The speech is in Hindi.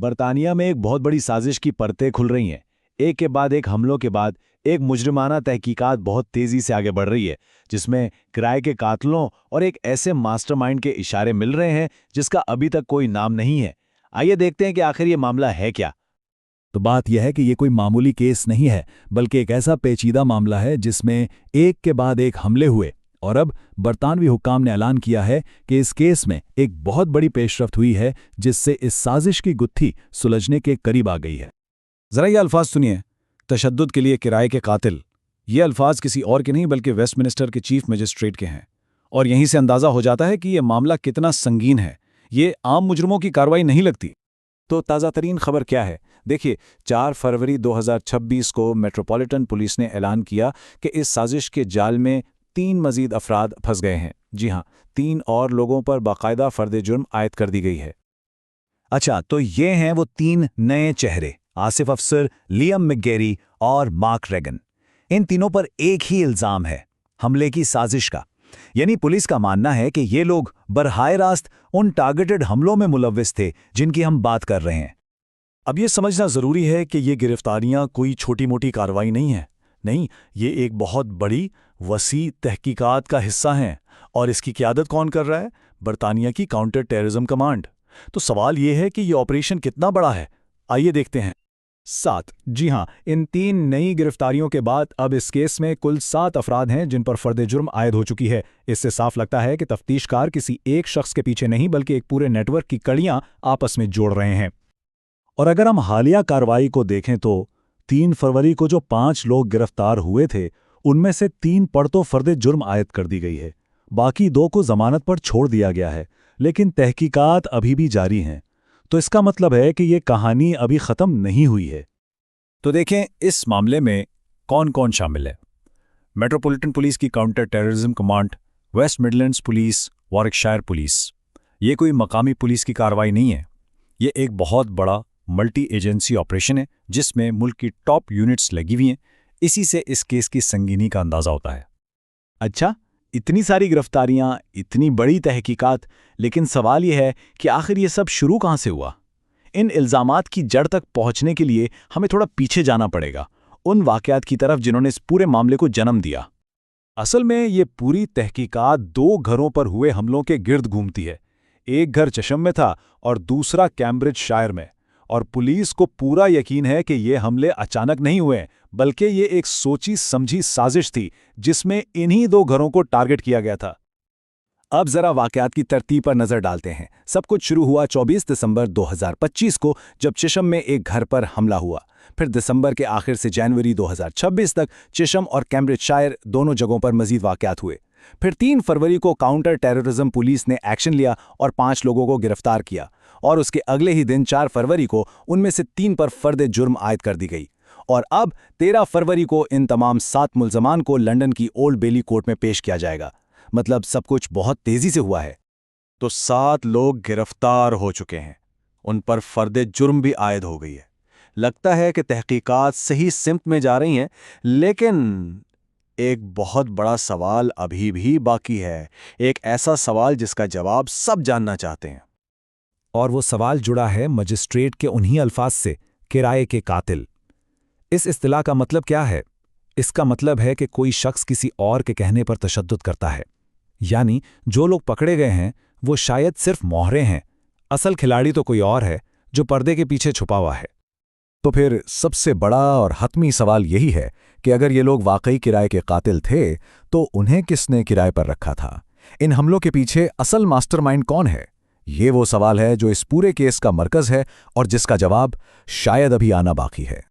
बर्तानिया में एक बहुत बड़ी साजिश की परतें खुल रही हैं। एक के बाद एक हमलों के बाद एक मुजरिमाना तहकीकात बहुत तेजी से आगे बढ़ रही है, जिसमें किराए के कातलों और एक ऐसे मास्टरमाइंड के इशारे मिल रहे हैं जिसका अभी तक कोई नाम नहीं है। आइए देखते हैं कि आखिर ये मामला है क्या। तो बात यह है कि ये कोई मामूली केस नहीं है, बल्कि एक ऐसा पेचीदा मामला है जिसमें एक के बाद एक हमले हुए, और अब बरतानवी हुक्काम ने ऐलान किया है कि इस केस में एक बहुत बड़ी पेशरफ्त हुई है, जिससे इस साजिश की गुत्थी सुलझने के करीब आ गई है। जरा ये अल्फाज सुनिए, तशद्दुद के लिए किराए के कातिल। ये अल्फाज किसी और के नहीं बल्कि वेस्टमिनिस्टर के चीफ मजिस्ट्रेट के हैं, और यहीं से अंदाजा हो जाता है कि यह मामला कितना संगीन है। ये आम मुजरमों की कार्रवाई नहीं लगती। तो ताज़ा तरीन खबर क्या है? देखिए, 4 फरवरी 2026 को मेट्रोपॉलिटन पुलिस ने ऐलान किया कि इस साजिश के जाल में 3 मजीद अफराद फंस गए हैं। जी हाँ, 3 और लोगों पर बाकायदा फर्द जुर्म आयद कर दी गई है। अच्छा, तो ये हैं वो 3 नए चेहरे, आसिफ अफसर, लियम मैकगैरी और मार्क रेगन। इन तीनों पर एक ही इल्जाम है, हमले की साजिश का। यानी पुलिस का मानना है कि ये लोग बरहाए रास्त उन टारगेटेड हमलों में मुलव्विस थे जिनकी हम बात कर रहे हैं। अब ये समझना ज़रूरी है कि ये गिरफ्तारियां कोई छोटी मोटी कार्रवाई नहीं है। नहीं, ये एक बहुत बड़ी वसी तहकीकात का हिस्सा हैं। और इसकी क़यादत कौन कर रहा है? बरतानिया की काउंटर टेररिज्म कमांड। तो सवाल ये है कि ये ऑपरेशन कितना बड़ा है। आइए देखते हैं। 7। जी हां, इन 3 नई गिरफ्तारियों के बाद अब इस केस में कुल 7 अफराद हैं जिन पर फर्द जुर्म आयद हो चुकी है। इससे साफ लगता है कि तफ्तीशकार किसी एक शख्स के पीछे नहीं बल्कि एक पूरे नेटवर्क की कड़ियां आपस में जोड़ रहे हैं। और अगर हम हालिया कार्रवाई को देखें तो 3 फरवरी को जो 5 लोग गिरफ्तार हुए थे, उनमें से 3 पर तो फर्द जुर्म आयद कर दी गई है। बाकी 2 को जमानत पर छोड़ दिया गया है, लेकिन तहकीकात अभी भी जारी हैं। तो इसका मतलब है कि ये कहानी अभी ख़त्म नहीं हुई है। तो देखें, इस मामले में कौन कौन शामिल है। मेट्रोपॉलिटन पुलिस की counter terrorism command, West Midlands police, Warwickshire police. ये कोई मकामी पुलिस की कार्रवाई नहीं है। ये एक बहुत बड़ा मल्टी एजेंसी ऑपरेशन है जिसमें मुल्क की टॉप यूनिट्स लगी हुई हैं। इसी से इस केस की संगीनी का अंदाज़ा होता है। अच्छा, इतनी सारी गिरफ्तारियां, इतनी बड़ी तहकीकात, लेकिन सवाल यह है कि आखिर ये सब शुरू कहाँ से हुआ? इन इल्ज़ामात की जड़ तक पहुंचने के लिए हमें थोड़ा पीछे जाना पड़ेगा, उन वाक़यात की तरफ जिन्होंने इस पूरे मामले को जन्म दिया। असल में ये पूरी तहकीकात 2 घरों पर हुए हमलों के गिर्द घूमती है। एक घर चशम में था और दूसरा कैम्ब्रिजशायर में। और पुलिस को पूरा यकीन है कि ये हमले अचानक नहीं हुए, बल्कि ये एक सोची समझी साजिश थी जिसमें इन्हीं 2 घरों को टारगेट किया गया था। अब जरा वाकयात की तरतीब पर नजर डालते हैं। सब कुछ शुरू हुआ 24 दिसंबर 2025 को, जब चशम में एक घर पर हमला हुआ। फिर दिसंबर के आखिर से जनवरी 2026 तक चशम और कैम्ब्रिजशायर दोनों जगहों पर मजीद वाकयात हुए। फिर 3 फरवरी को काउंटर टेररिज्म पुलिस ने एक्शन लिया और 5 लोगों को गिरफ्तार किया। और उसके अगले ही दिन 4 फरवरी को उनमें से 3 पर फर्द जुर्म आयद कर दी गई। और अब 13 फरवरी को इन तमाम 7 मुल्ज़मान को लंदन की ओल्ड बेली कोर्ट में पेश किया जाएगा। मतलब सब कुछ बहुत तेजी से हुआ है। तो 7 लोग गिरफ्तार हो चुके हैं, उन पर फर्द जुर्म भी आयद हो गई है। लगता है कि तहकीकात सही सिमत में जा रही हैं, लेकिन एक बहुत बड़ा सवाल अभी भी बाकी है। एक ऐसा सवाल जिसका जवाब सब जानना चाहते हैं। और वो सवाल जुड़ा है मजिस्ट्रेट के उन्हीं अल्फाज से, किराए के कातिल। इस इस्तिलाह का मतलब क्या है? इसका मतलब है कि कोई शख्स किसी और के कहने पर तशद्दुद करता है। यानी जो लोग पकड़े गए हैं वो शायद सिर्फ मोहरे हैं, असल खिलाड़ी तो कोई और है जो पर्दे के पीछे छुपा हुआ है। तो फिर सबसे बड़ा और हतमी सवाल यही है कि अगर ये लोग वाकई किराए के कातिल थे, तो उन्हें किसने किराए पर रखा था? इन हमलों के पीछे असल मास्टरमाइंड कौन है? ये वो सवाल है जो इस पूरे केस का मरकज़ है और जिसका जवाब शायद अभी आना बाकी है।